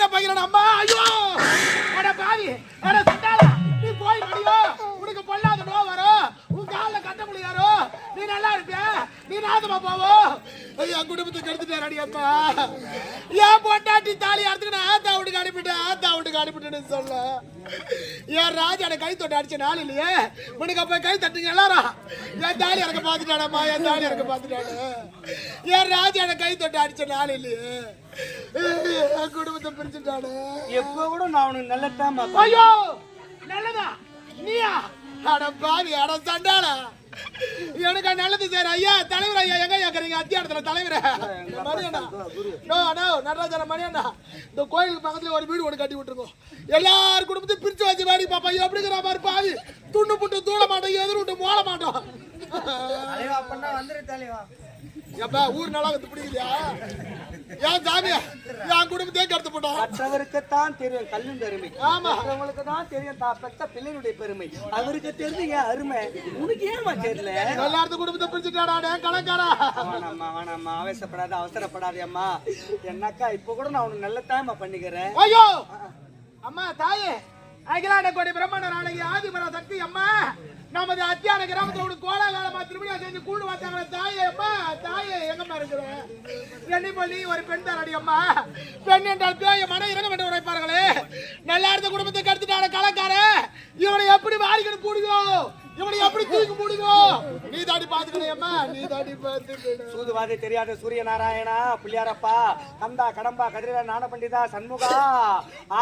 ராஜான பையன் அம்மா ஐயோ அட பாவி அட சண்டாளா நீ போய் மடியோ உனக்கு பொல்லாத நோய் வரும் உன் கால்ல கட்ட முடியாரோ நீ நல்லா இருப்பியா நீ நாதமா போவோ ஐயா குடும்பத்தை கெடுத்துட்டாரு அடியப்பா ஏன் பொண்டாட்டி தாலி அறுத்துக்கிட்டு ஆத்தா வீட்டுக்கு அனுப்பிட்டேன்னு சொல்ல ஏன் ராஜான கை தொட்டு அடிச்ச நாள் இல்லையே உனக்கு அப்ப கை தட்டுங்க எல்லாரும் என் தாலி இறக்க பாத்துட்டானம்மா என் தாலி இறக்க பாத்துட்டானு என் ராஜான கை தொட்டு அடிச்ச நாள் இல்லையே குடும்பத்தை பிரிச்சுட்டானு எப்ப கூட நான் உனக்கு நல்லதான் ஐயோ நல்லதா நீயா அட பாவி அட சண்டாளா எனக்கு நல்லது சார் ஐயா தலைவர் ஐயா எங்க கேக்குறீங்க அத்தியாரத்துல தலைவர் மணியண்ணா நடராஜன மணியண்ணா இந்த கோயிலுக்கு பக்கத்துல ஒரு வீடு ஒன்று கட்டி விட்டுருங்க எல்லாரும் குடும்பத்தையும் பிரிச்சு வச்சு வாடி பாப்பா எப்படிங்கிற மாதிரி பாவி துண்டு புட்டு தூள மாட்டோம் எதிர் விட்டு மோள மாட்டோம் எப்ப ஊர் நல்லா வந்து பிடிக்கலையா ஏன் சாமியா என் குடும்பத்தையே கருத்து போட்டோம் மற்றவருக்குத்தான் தெரியும் கல்லும் பெருமை ஆமா அவங்களுக்கு தான் தெரியும் தான் பெற்ற பிள்ளைகளுடைய பெருமை அவருக்கு தெரிஞ்சீங்க அருமை உனக்கு ஏமா தெரியல எல்லாரும் குடும்பத்தை பிரிச்சுட்டாடா கணக்காரா வேணாம்மா அவசரப்படாத அவசரப்படாதே அம்மா என்னக்கா இப்ப கூட நான் உனக்கு நல்லதாம்மா பண்ணிக்கிறேன் ஐயோ அம்மா தாயே அகிலாண்ட கோடி பிரம்மண நாளைக்கு ஆதிபரா சக்தி அம்மா நமது அத்தியான கிராமத்துல ஒரு கோலாகாலமா திருமணம் செஞ்சு கூடு வாத்தாங்களே தாயே அம்மா தாயே எங்கம்மா இருக்கிற எண்ணிப்பள்ளி ஒரு பெண் தாரடி அம்மா பெண் என்றால் பேய மன இறங்க என்று உரைப்பார்களே நல்லா இருந்த குடும்பத்தை கடுத்துட்டான கலக்கார இவனை எப்படி வாரிக்கணும் கூடுவோம் இவனை எப்படி தூக்கி முடியும் நீ தாடி பாத்துக்கணும் அம்மா நீ தாடி பாத்துக்கணும் சூதுவாதி தெரியாத சூரிய நாராயணா புள்ளியாரப்பா கந்தா கடம்பா கதிரவ ஞான பண்டிதா சண்முகா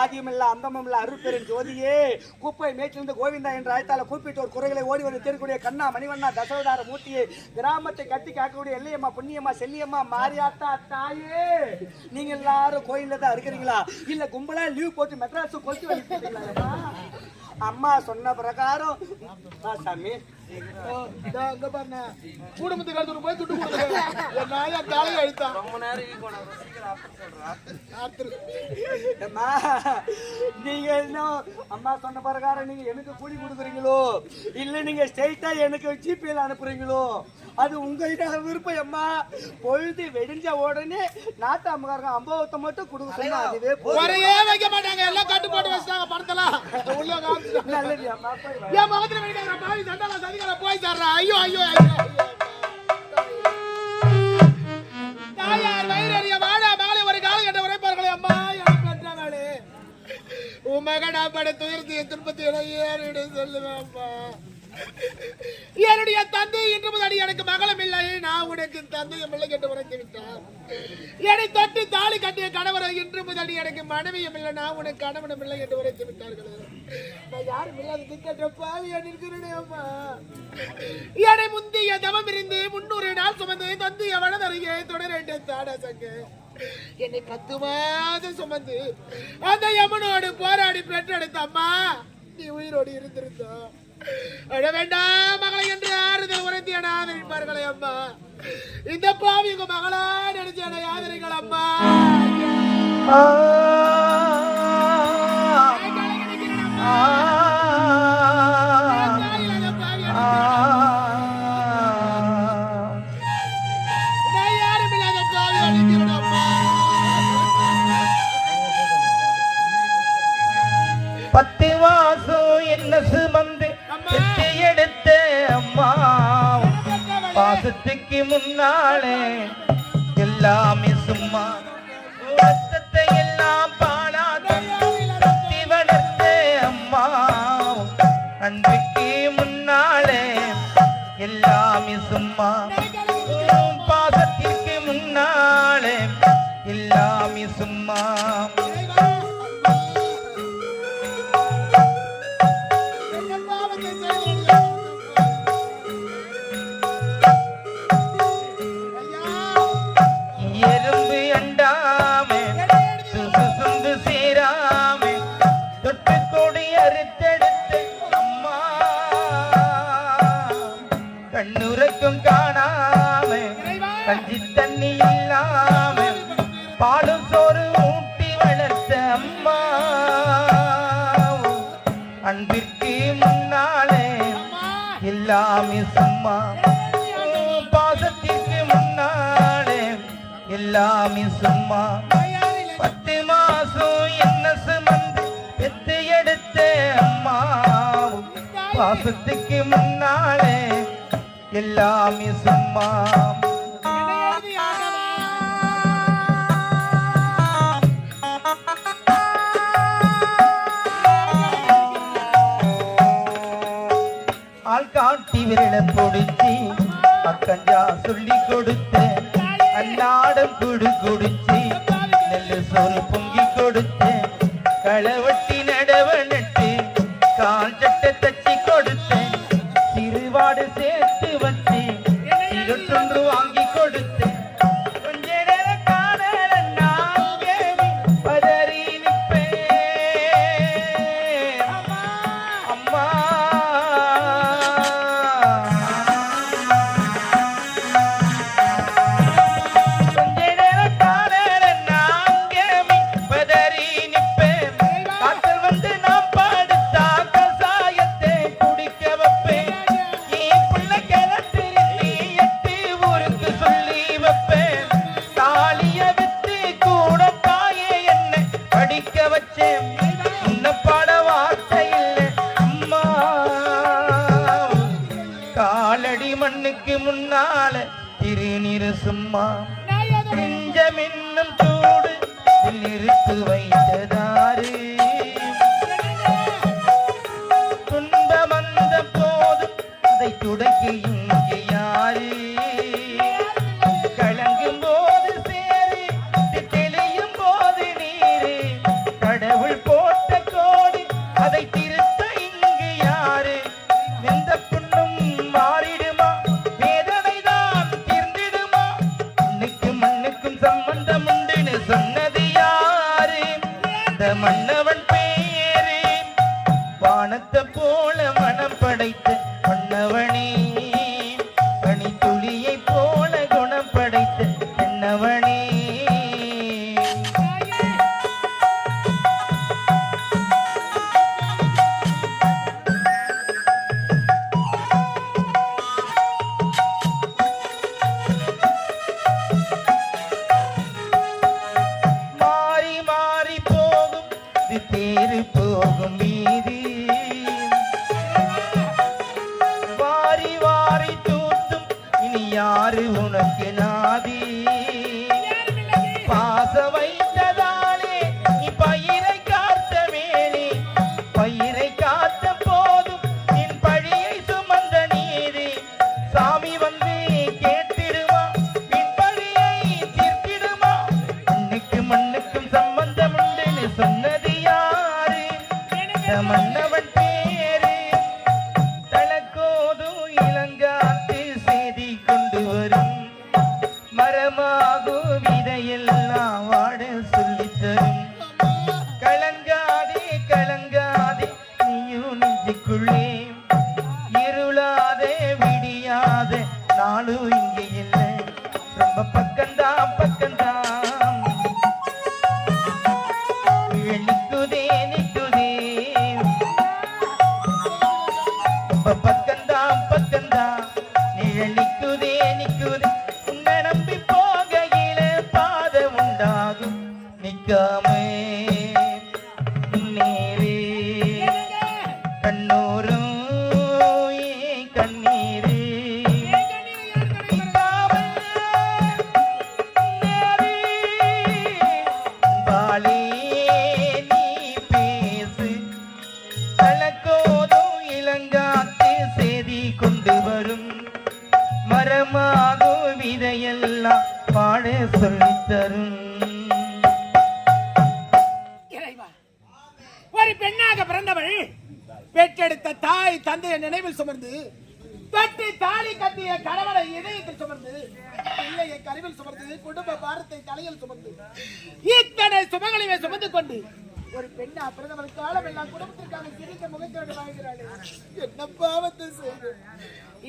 ஆதியமில்ல அந்தமில்ல அருட்பெரும் ஜோதியே குப்பை மேய்ச்சிலிருந்து கோவிந்தா என்ற அழைத்தால கூப்பிட்டு ஒரு குறைகளை ஓடி வந்து தெருக்கூடிய கண்ணா மணிவண்ணா தசவதார மூர்த்தியே கிராமத்தை கட்டி காக்கக்கூடிய எல்லையம்மா புண்ணியம்மா செல்லியம்மா மாரியாத்தா தாயே நீங்க எல்லாரும் கோயில்ல தான் இருக்கிறீங்களா இல்ல கும்பலா லீவ் போட்டு மெட்ராஸ் கொல்த்தி வலிக்கிறீங்களா அம்மா சொன்ன பிரகாரம் சாமி அங்க பாருங்க குடும்பத்துக்கு அடுத்து போய் துட்டு கொடுங்க நாயா தலையை அழுத்தான் ரொம்ப நேரம் நீங்க என்ன அம்மா சொன்ன பிரகாரம் நீங்க எனக்கு கூலி கொடுக்குறீங்களோ இல்ல நீங்க ஸ்ட்ரெயிட்டா எனக்கு ஜிபேல அனுப்புறீங்களோ அது உங்க விருப்பம் அம்மா பொழுது வெடிஞ்ச உடனே நாட்டு அம்மகாரங்க அம்பவத்தை மட்டும் கொடுக்க சொன்னா அதுவே ஒரே வைக்க மாட்டாங்க எல்லாம் கட்டு போட்டு வச்சிட்டாங்க படத்தலாம் உள்ள காமிச்சிட்டாங்க நல்லது அம்மா என் முகத்துல வெடிக்கிற பாவி சண்டால சதிகார போய் தர்றா ஐயோ ஐயோ ஐயோ தாயார் வயிறறிய வாடா மகளை ஒரு காலம் கட்ட உரைப்பார்களே அம்மா எனக்கு பெற்றாங்களே உன் மகனா பட துயர்த்திய திருப்பத்தி ஏறிடு சொல்லுவேன் அம்மா என்னுடைய தந்தை இன்று முதல் எனக்கு மகளும் இல்லை நான் உனக்கு தந்தையும் இல்லை என்று உரைத்து விட்டார் என்னை தொட்டு தாலி கட்டிய கணவரை இன்று முதல் எனக்கு மனைவியும் இல்லை நான் உனக்கு கணவனும் இல்லை என்று உரைத்து விட்டார்கள் நான் யாரும் இல்லாத திக்கற்ற பாவியா நிற்கிறேன் அம்மா என்னை முந்திய தவம் இருந்து 300 நாள் சுமந்து தந்தைய வளதறிய தொடரேண்ட தாடா சங்க என்னை 10 மாதம் சுமந்து அந்த யமனோடு போராடி பெற்றெடுத்த அம்மா நீ உயிரோடு இருந்திருந்தா அழ வேண்டாம் மகளை என்று ஆறுதல் உரைத்து என ஆதரிப்பார்களே அம்மா இந்த பாவி உங்க மகளா நினைச்சு என ஆதரிகள் அம்மா யாரும் இல்லாத பாவி அடிக்கிறேன் அம்மா 10 மாசம் என்ன சுமந்து எடுத்த அம்மா பாசத்துக்கு முன்னாலே எல்லாமே சும்மா ரத்தத்தை எல்லாம் பாலாத்தி வளர்த்த அம்மா அன்புக்கு முன்னாலே எல்லாமே சும்மா பாசத்திற்கு முன்னாலே எல்லாமே சும்மா கண்ணுரைக்கும் காணாம கஞ்சி தண்ணி இல்லாம பாலும் சோறு ஊட்டி வளர்த்த அம்மா அன்பிற்கு முன்னாலே எல்லாமே சும்மா பாசத்திற்கு முன்னாலே எல்லாமே சும்மா 10 மாசம் பாசத்துக்கு முன்னாலே எல்லாமே சும்மா. ஆள் காட்டி விரல பொடிச்சு அக்கஞ்சா சொல்லி கொடுத்த அன்னாடம் குடு குடிச்சு நெல்லு சோறு பொங்கி கொடுத்த களவட்டி நடவ நட்டு கால் சட்டை தச்சி கொடுத்த சிறுவாடு சேர்த்து வச்சு இருட்டொன்று வாங்கி கொடுத்த கொஞ்ச நேரம் காணல நான் ஏறி பதறி நிற்பேன். அம்மா மண்ணுக்கு முன்னால திருநீரு சும்மா நெஞ்சமென்னும் சூடு நிறுத்து வைத்ததாரு துன்பம் வந்த போது அதை துடக்கி இங்கே யாரு கலங்கும் போது சேரு தெளியும் போது நீரு கடவுள் போட்ட கோடி அதை திருத்த இங்கு யாரு எந்த புண்ணும் மாறிடுமா சொன்னது யாரு இந்த மன்னவன் பேரு வானத்தை போல மனம் படைத்த மன்னவனே பனி துளியை போல குணம் படைத்த என்னவனே. தேரு போகும் வீதி வாரி வாரி தூத்தும் இனி யாரு உனக்கு நாதி பாச வைத்ததாலே நீ பயிரை காத்த வேலி பயிரை காத்த போதும் என் பழியை சுமந்த நீதி சாமி வந்து கேட்டிடுமா என் பழியை தீர்த்திடுமா மண்ணுக்கு மண்ணுக்கும் சம்பந்தம் உண்டுன்னு சொன்னது மன்னவன் பேரு தலக்கோதும் இளங்காத்து செய்தி கொண்டு வரும் மரமாகும் விதையெல்லாம் வாட சொல்லி தரும் கலங்காதே கலங்காதே நீயும் நெஞ்சுக்குள்ளே இருளாதே விடியாதே நாளும் இங்கே இல்லை ரொம்ப பக்கம்தான் பக்கம்தான் நிக்குதே பக்கம்தான் பக்கம்தான் நிழல் நிக்குதே நிக்குதே உன்னை நம்பி போகையில பாதை உண்டாகும் நிக்காமே முன்னேறே கண்ணூரும் கண்ணீரே பாலே நீ பேசு தலக்கோதும் இளங்காத்து செய்தி கொண்டு வரும் மரமாகும் விதையெல்லாம் பாட சொல்லி தரும். ஒரு பெண்ணாக பிறந்தவள் பெற்றெடுத்த தாய் தந்தைய நினைவில் சுமர்ந்து தொட்டு தாலி கட்டிய கணவனை இதயத்தில் சுமர்ந்து பிள்ளையை கருவில் சுமர்ந்து குடும்ப பாரத்தை தலையில் சுமர்ந்து இத்தனை சுமங்களையே சுமந்து கொண்டு ஒரு பெண்ணா பிறந்தவள் காலம் எல்லாம் குடும்பத்திற்காக சிரிக்க முகத்தோடு வாழ்கிறாள். என்ன பாவத்தை செய்து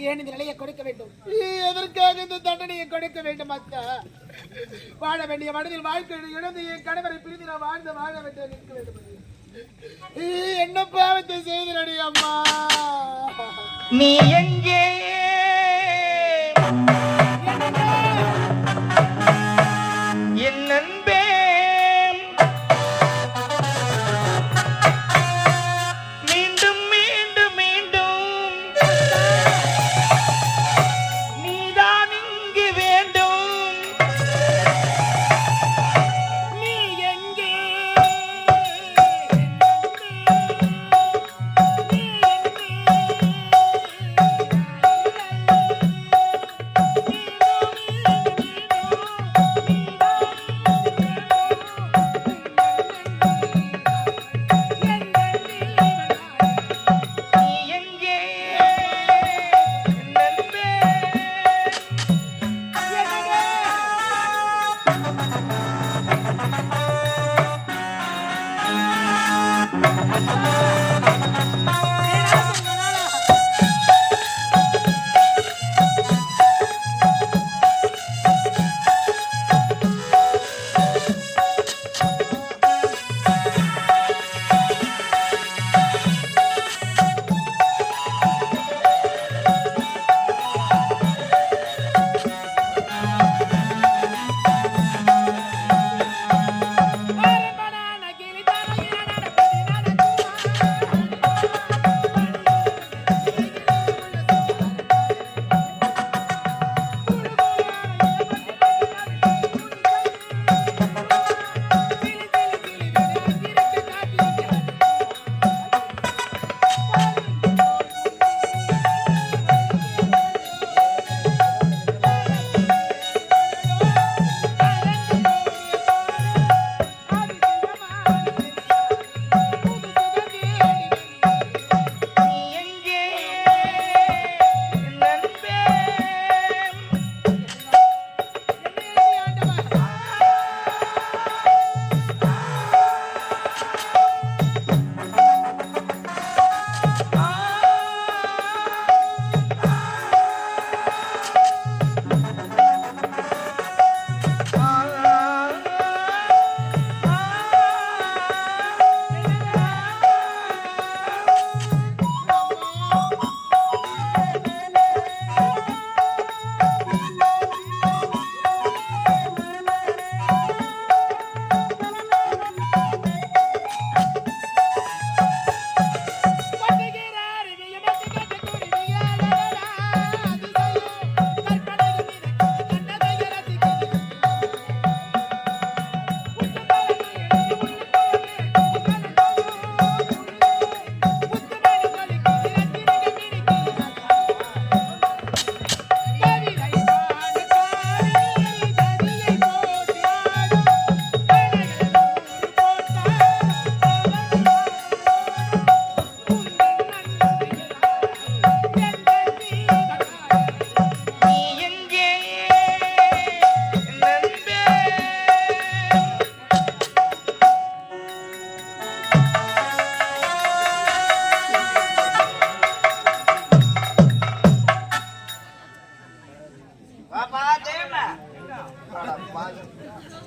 ஏன் இந்த நிலையை கொடுக்க வேண்டும்? எதற்காக இந்த தண்டனையை கொடுக்க வேண்டும்? அத்தா வாழ வேண்டிய மனதில் வாழ்க்கை இழந்து என் கணவரை பிரிந்து நான் வாழ்ந்து வாழ வேண்டும் நிற்க வேண்டும். என்ன பாவத்தை செய்து அம்மா? நீ எங்கே என் நண்பே மீண்டும் மீண்டும் மீண்டும்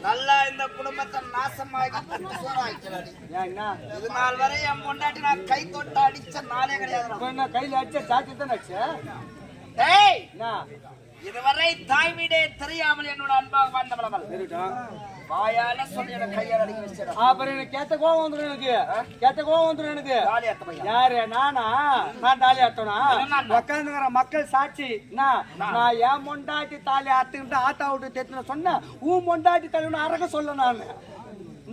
நல்லா இந்த குடும்பத்தை நாசமாகி இது நாள் வரை என் பொண்டாட்டி நான் கை தொட்டு அடிச்ச நாளே கிடையாது. கையில அடிச்ச ஜாக்கெட் தான் அடிச்ச. டேய் இதுவரை தாய் வீடே தெரியாமல் என்னோட அன்பாக வாழ்ந்தவளவள் வாயால சொல்லி எனக்கு கையால் அடிக்க வச்சிடா. அப்புறம் எனக்கு கேட்ட கோவம் வந்துடும். எனக்கு தாலி அத்த பையன் யாரு? நானா? நான் தாலி அத்தனா? உட்காந்துங்கிற மக்கள் சாட்சி. நான் என் மொண்டாட்டி தாலி அத்துக்கிட்டு ஆத்தா விட்டு தெத்துன சொன்ன உன் மொண்டாட்டி தலைவனு அரக சொல்ல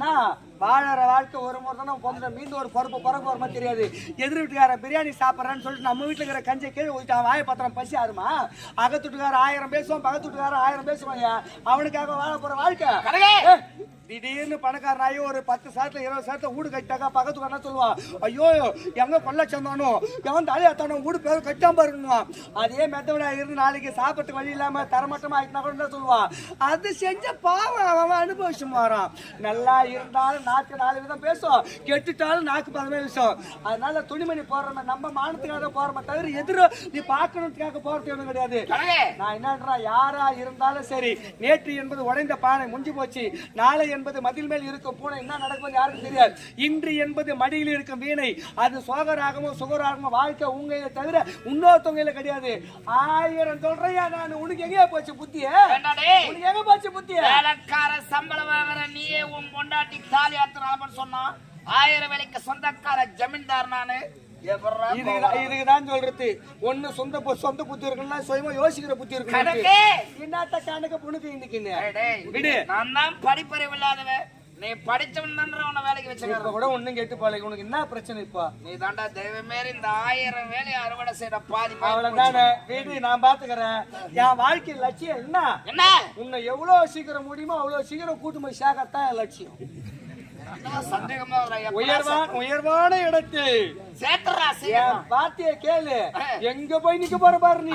நான் வாழற வாழ்க்கை ஒரு முறை தான் பொண்ணு மீண்டும் ஒரு பிறப்பு வரமா தெரியாது. எதிர் வீட்டுக்கார பிரியாணி சாப்பிட்றேன்னு சொல்லிட்டு நம்ம வீட்டுல இருக்கிற கஞ்சை கீழே ஊற்றி அவன் வாய பத்திரம் பசி ஆறுமா? அகத்துட்டுக்கார 1000 பேசுவான், பக்கத்துட்டுக்கார 1000 பேசுவாங்க. அவனுக்காக வாழ போற வாழ்க்கை. திடீர்னு பணக்காரனாயி ஒரு 10 சாரத்துல 20 சாரத்துல வீடு கட்டாக்கா பக்கத்துக்காரனா சொல்லுவான், ஐயோ எங்க கொள்ள சேர்ந்தானோ எவன் தாலி அத்தானோ வீடு பேர் கட்டாம இருக்கணும். அதே மெத்தவிடா இருந்து நாளைக்கு சாப்பிட்டு வழி இல்லாம தரமட்டமா ஆயிட்டுனா கூட சொல்லுவான். அது செஞ்ச பாவம் அவன் அனுபவிச்சு மாறான். நல்லா இருந்தாலும் நாக்கு 4 விதம் பேசும், கெட்டுட்டாலும் நாக்கு 10 விஷயம். அதனால துணிமணி போடுறோம் நம்ம மானத்துக்காக போறோமே தவிர எதிர நீ பார்க்கணுக்காக போறது ஒன்றும் கிடையாது. நான் என்னன்றா யாரா இருந்தாலும் சரி, நேற்று என்பது உடைந்த பானை முடிஞ்சு போச்சு. நாளை என்பது மதில் மேல் இருக்கும் பூனை, என்ன நடக்கும் யாருக்கும் தெரியாது. இன்று என்பது மடியில் இருக்கும் வீணை, அது சோகராகமோ சுகராகமோ வாழ்க்கை உங்கையில தவிர இன்னொருத்தவங்க கிடையாது. 1000 சொல்றையா நான், உனக்கு எங்கே போச்சு புத்திய? உனக்கு எங்க போச்சு புத்திய? வேலைக்கார சம்பளம் வாங்குற நீயே உன் பொண்டாட்டி தாலி அத்தனால சொன்னா 1000 வேலைக்கு சொந்தக்கார ஜமீன்தார் நானு. இதுக்குதான் சொல்றது, ஒண்ணு சொந்த புத்தி இருக்குன்னா சுயமா யோசிக்கிற புத்தி இருக்கு. என்னத்த கணக்கு புனுக்கு இன்னைக்கு விடு. நான் தான் படிப்பறிவு இல்லாதவன், நீ படிச்சவன் தான் உன்னை வேலைக்கு வச்சுக்க கூட ஒண்ணும் கெட்டு போல. உனக்கு என்ன பிரச்சனை? இப்ப நீ தாண்டா தெய்வமேரி இந்த 1000 வேலையை அறுவடை செய்யற பாதி. அவ்வளவுதானே வீடு, நான் பாத்துக்கிறேன். என் வாழ்க்கை லட்சியம் என்ன? உன்னை எவ்வளவு சீக்கிரம் முடியுமோ அவ்வளவு சீக்கிரம் கூட்டு போய் சேர்க்கத்தான் என் லட்சியம். உயர்வான இடத்து பாத்திய கேளு, எங்க போய் நிக்க போற பாரு. நீ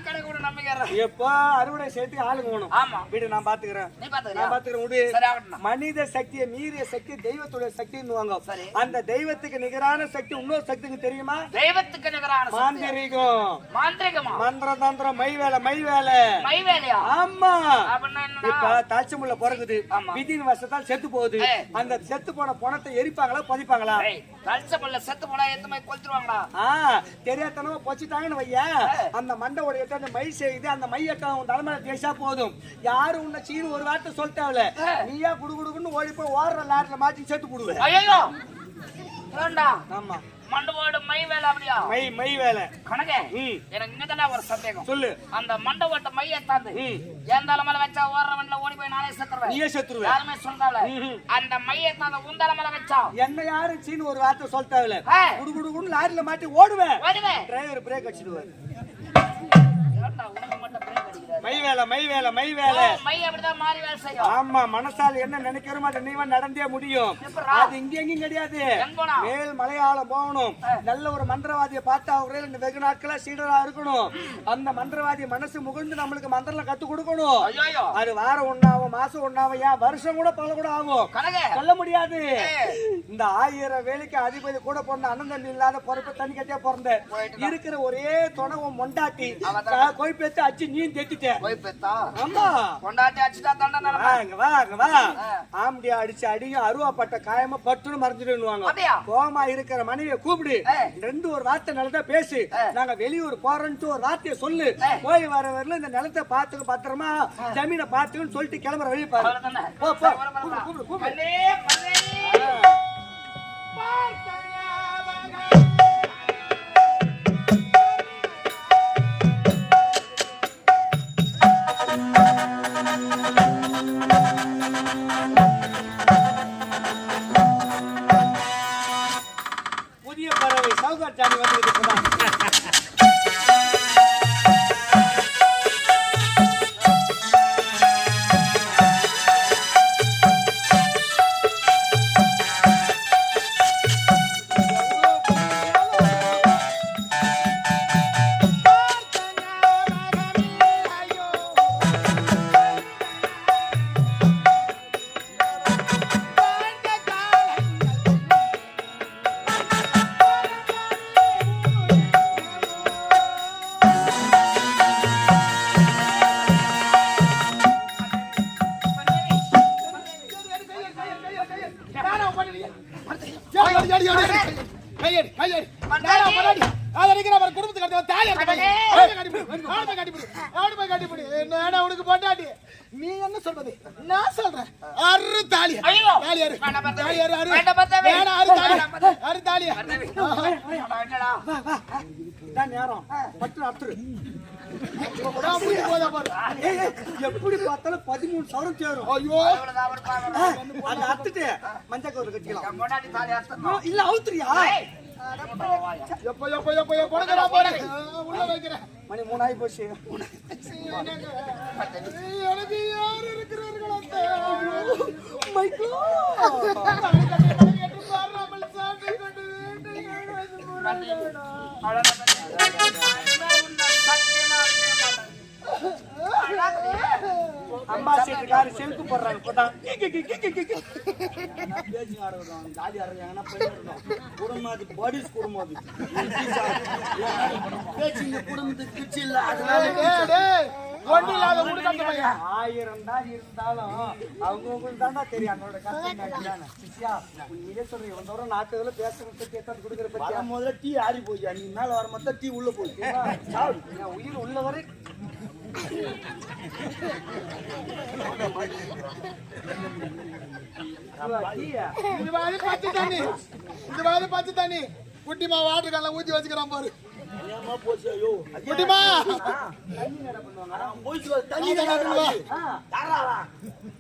கடை கூட நம்ம ஏறுறேன். எப்போ அறுவடை சேர்த்து ஆளுங்க வேணும். ஆமா. வீடு நான் பாத்துக்கிறேன். நீ பாத்துக்கறியா? நான் பாத்துக்கிறேன். விடு. சரி ஆகட்டும். மனித சக்தியை மீறிய சக்தி தெய்வத்துடைய சக்தின்னுவாங்க. சரி. அந்த தெய்வத்துக்கு நிகரான சக்தி இன்னொரு சக்திக்கு தெரியுமா? தெய்வத்துக்கு நிகரான சக்தி. மாந்திரீகம். மாந்திரிகமா? மந்திர தந்திரம் மை வேலை. மை வேலையா? ஆமா. அப்படின்னா என்னடா? இப்ப தாச்சமுள்ள பிறகுது. ஆமா. விதியின் வருஷத்தால் செத்து போகுது. அந்த செத்து போன பணத்தை எரிப்பாங்களா பதிப்பாங்களா? தல்சமுள்ள செத்து போனா எத்தனை கொளுத்துருவாங்களா? தெரியாதனமா பொச்சிட்டாங்கன்னு வையா, அந்த மண்டோட எட்ட மை செய்து அந்த மையட்ட உன் தலைமையில தேய்ச்சா போதும். யாரும் உன்னை சீனு ஒரு வார்த்தை சொல்லிட்டாவில, நீயா குடுகுடுன்னு ஓடி போய் ஓடுற லாரில மாட்டி செத்து போடுவேன். ஐயோ ஏண்டா? ஆமா. மண்டவோட மை வேலை அப்படியா? மை வேலை. கணக்கே எனக்கு இங்கதானே ஒரு சந்தேகம். சொல்லு. அந்த மண்டவோட்ட மைய தாந்து என் தலைமையில வச்சா ஓடுறவன்ல ஓடி போய் நானே செத்துருவேன். நீயே செத்துருவேன். யாருமே சொல்றாங்கள அந்த மைய தாந்த உன் தலைமையில வச்சா என்ன யாரும் சீனு ஒரு வார்த்தை சொல்லிட்டாவில, குடுகுடுன்னு லாரில மாட்டி ஓடுவேன். டிரைவர் பிரேக் அடிச்சிடுவார். உனக்கு மட்டும் பிரேக் அடிக்கிறாரு. மை வேலை. மை அப்படிதான் மாறி வேலை செய்யும். ஆமா. மனசால என்ன நினைக்கிற மாட்டேன் நீவன் நடந்தே முடியும். அது இங்க எங்கேயும் கிடையாது. மேல் மலையாளம் போகணும். நல்ல ஒரு மந்திரவாதியை பார்த்தா அவரே வெகு நாட்களா சீடரா இருக்கணும். அந்த மந்திரவாதி மனசு முகழ்ந்து நம்மளுக்கு மந்திரம் கத்து கொடுக்கணும். அது வாரம் ஒண்ணாவும் மாசம் ஒண்ணாவும் ஏன் வருஷம் கூட பல கூட ஆகும். சொல்ல முடியாது. இந்த 1000 வேலைக்கு அதிபதி கூட பிறந்த அண்ணன் தம்பி இல்லாத பொறுப்பு தனி கட்டியா பிறந்த இருக்கிற ஒரே துணவும் மொண்டாட்டி கோய்பேத்து அச்சு நீ தெத்திட்ட. ஆமா. கொண்டாட்டி அடிச்சுட்டா தண்டனை. ஆம்படியா அடிச்சு அடியும் அருவாப்பட்ட காயமா பட்டுன்னு மறைஞ்சிடுவாங்க. கோமா இருக்கிற மனைவியை கூப்பிடு, ரெண்டு ஒரு வார்த்தை நிலத்தை பேசு, நாங்க வெளியூர் போறோம்னு ஒரு வார்த்தையை சொல்லு, போய் வர வரல இந்த நிலத்தை பாத்துக்க பத்திரமா ஜமீனை பாத்துக்கன்னு சொல்லிட்டு கிளம்புற வழி பாரு. கூப்பிடு கூப்பிடு. புதிய பறவை சவுகார் சாமி வந்து நீ என்ன சொல்றது? நான் சொல்றேன் அரு தாலி. நேரம் பட்டு அத்துரு எப்படி பார்த்தாலும் 13,000 சேரும். ஐயோ அந்த அத்துட்டு மஞ்சள் கவுரு கட்டிக்கலாம். இல்ல அவுத்துறியா? மணி 3 ஆகி போச்சு. எனக்கு யார் இருக்கிறார்கள்? அம்மா சீட்டுக்காரு செல்கு போடுறாங்க. போட்டா ஆயிரம் தான் இருந்தாலும் அவங்களுக்கு தான்டா தெரியும் அதோட கஷ்டம். சொல்றேன் இவன் தூரம் நாட்டுல பேசுறது கேட்டாது கொடுக்குற பத்தி முதல்ல டீ ஆறி போச்சு. நீ மேல வர மொத்தம் டீ உள்ள போச்சு. உயிர் உள்ள வரை பச்சை தண்ணி குட்டிமா வாட்டர் கால ஊத்தி வச்சுக்கிறான் பாரு. குட்டிமா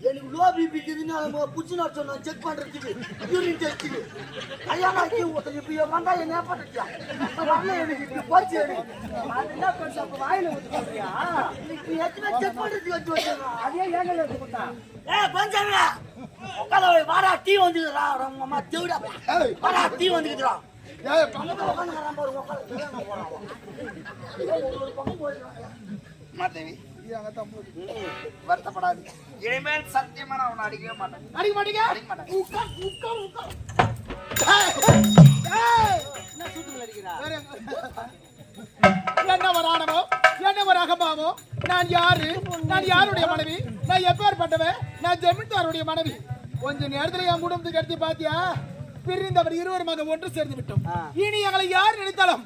எனக்கு லோ பிபி புடிச்சு நான் செக் பண்றதுக்கு யூரின் டெஸ்ட்டுக்கு ஐயா வந்தா என்ன பண்ணிட்டியா எனக்கு போச்சு. வாயில செக் பண்றதுக்கு அதே ஏங்க கொடுத்தா பஞ்சாங்க வாடா டீ வந்துடுறா அம்மா தேவிடா வாடா டீ வந்துக்குதுடா. மாதேவி அங்க தான் போகுது. வருத்தப்படாது. இனிமேல் சத்தியமா நான் உன்னை அடிக்கவே மாட்டேன். அடிக்க மாட்டீங்க? அடிக்க மாட்டேன். உட்கார், உட்கார், உட்கார். என்ன சூட்டுல அடிக்கிறா? என்ன ஒரு ஆணவோ, என்ன ஒரு அகம்பாவோ, நான் யாரு, நான் யாருடைய மனைவி, நான் எப்பேற்பட்டவன், நான் ஜமீன்தாருடைய மனைவி. கொஞ்ச நேரத்துல என் குடும்பத்துக்கு எடுத்து பாத்தியா, பிரிந்தவர் இருவருமாக ஒன்று சேர்ந்து விட்டோம். இனி எங்களை யார் நினைத்தாலும்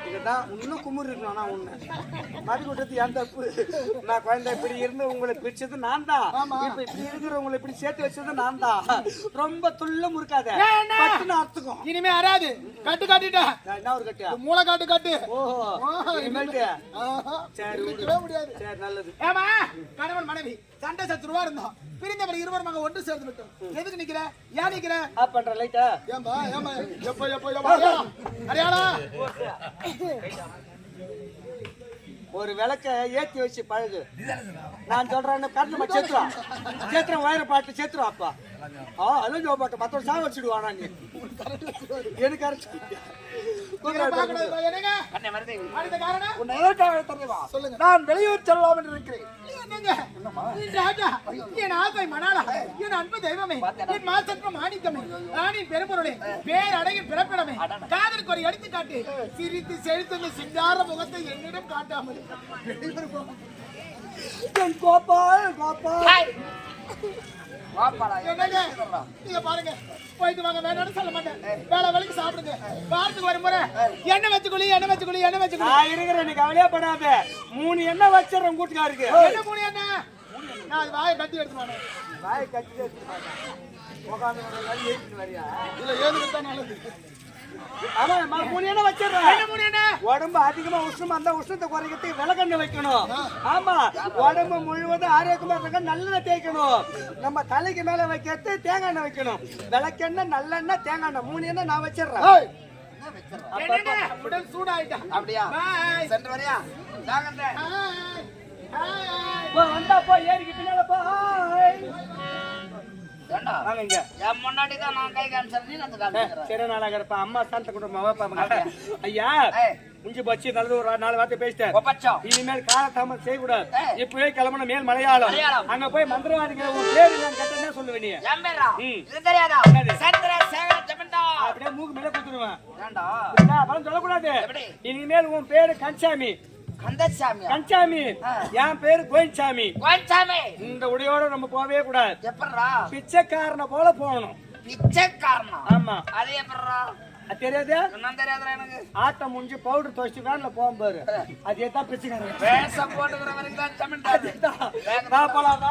இதுதான் இன்னும் குமுறு இருக்கணும். ஆனா உன்னை மாட்டி விட்டது என் தப்பு. நான் குழந்தை இப்படி இருந்து உங்களை பிடிச்சது நான் தான். இப்ப இப்படி இருக்கிற உங்களை இப்படி சேர்த்து வச்சது நான் தான். ரொம்ப துள்ளும் இருக்காத, பட்டுன்னு அர்த்தம். இனிமே அறாது. கட்டு கட்டிட்டா என்ன ஒரு கட்டியா? மூளை காட்டு கட்டு. ஓஹோ, இனிமேல்ட்டு. சரி இருக்கவே முடியாது. சரி, நல்லது. ஏமா கணவன் மனைவி சண்டை சத்துருவா இருந்தோம், பிரிந்தவர் இருவருமாக ஒன்று சேர்ந்து விட்டோம். எதுக்கு நிக்கிற, ஏன் நிக்கிற? ஆப் பண்ற லைட்டா? ஏம்பா ஏமா எப்போ எப்போ எப்போ அரியாளா ஒரு விளக்க ஏத்தி வச்சு பழகு. நான் சொல்றேன்னு கருத்து சேர்த்துவா, சேர்த்துறேன் வயிறு பாட்டு சேர்த்துருவா. அப்பா அதுவும் ஜோ பாட்டு மத்தோட சாக வச்சுடுவானா நீ? எனக்கு அரைச்சு என்னங்க அண்ணே மருதேவி, அடுத்த காரணம் உன்னை எதற்காக தெரியுமா? சொல்லுங்க. நான் வெளியூர் செல்லலாம் என்று இருக்கிறேன். என்னங்க ராஜா, என் ஆசை மணாலா, என் அன்பு தெய்வமே, என் மாசற்ற மாணிக்கமே, ராணின் பெரும்பொருளே, பேர் அடையின் பிறப்பிடமே, காதலுக்கு ஒரு எடுத்துக்காட்டு, சிரித்து செலுத்தும் சிங்கார முகத்தை என்னிடம் காட்டாமல் என் கோபால் கோபால். வாப்பாடா, என்னங்க நீங்க பாருங்க, போயிட்டு வாங்க, வேண்டாம்னு சொல்ல மாட்டேன். வேலை வேலைக்கு சாப்பிடுங்க. வாரத்துக்கு ஒரு முறை எண்ணெய் வச்சுக்குழி, எண்ணெய் வச்சுக்குழி, எண்ணெய் வச்சுக்குழி. நான் இருக்கிறேன், நீ கவலையே படாத. 3 எண்ணெய் வச்சிடறேன் கூட்டுக்காருக்கு. என்ன மூணு எண்ணெய்? நான் அது வாயை கட்டி எடுத்துவானே. வாயை கட்டிட்டு உட்காந்து வரியா? இல்ல ஏதுக்கு தான் நல்லது. ஆமா, 3 எண்ணெய் வச்சிடறேன். என்ன மூணு எண்ணெய்? உடம்பு அதிகமா உஷ்ணமா அந்த உஷ்ணத்தை குறைக்கிறதுக்கு விளக்கெண்ணெய் வைக்கணும். ஆமா, உடம்பு முழுவதும் ஆரோக்கியமா இருக்க நல்லெண்ணெய் தேய்க்கணும். நம்ம தலைக்கு மேல வைக்கிறது தேங்காய் எண்ணெய் வைக்கணும். விளக்கெண்ணெய், நல்லெண்ணெய், தேங்காய் எண்ணெய் 3 எண்ணெய் நான் வச்சிடறேன். என்னங்க உடல் சூடாயிட்டா. அப்படியா? பாய். சென்று வரியா? ஜாகிரதை. ஹாய். ஹாய். வந்தா போ, ஏறிக்கு பின்னால போ. ஏண்டா, வாங்க இங்க. என் முன்னாடி தான் நான் கை காமிச்சேன், நீ வந்து காமிக்கிறேன். சரி, நாளாக இருப்பா. அம்மா சாந்த குடும்பம். ஐயா, ஏய், முஞ்சி பச்சு நல்லது ஒரு 4 வார்த்தை பேசிட்டேன். ஒப்பச்சம். இனிமேல் காலதாமம் செய்யக்கூடாது. ஏய். இப்பவே கிளம்பணும் மேல் மலையாளம். மலையாளம். அங்க போய் மந்திரவாதிகளை உன் பேரு நான் கேட்டேன்னா சொல்லுவேன் நீ. என் பேரா? ம். இது தெரியாதா? என்னது? சந்திரசேகர ஜமீன்தார். அப்படியே மூக்கு மேல குத்துருவேன். ஏண்டா, பலம் சொல்லக்கூடாது. எப்படி? இனிமேல் உன் பேரு கன்சாமி. கந்தசாமியா? கன்சாமி. என் பேரு கோயின்சாமி. கோயின்சாமி. இந்த உடையோட நம்ம போகவே கூடாது. எப்படிரா? பிச்சைக்காரனை போல போகணும். பிச்சைக்காரனா? ஆமா, அது எப்படிரா? அது தெரியாது. என்ன தெரியாதுடா எனக்கு. ஆட்டம் முடிஞ்சு பவுடர் துவச்சு வேன்ல போகும் பாரு, அதே தான் பிச்சைக்காரன். வேஷம் போட்டுக்கிற வரைக்கும் தான் ஜமீன்தார். போலாம்.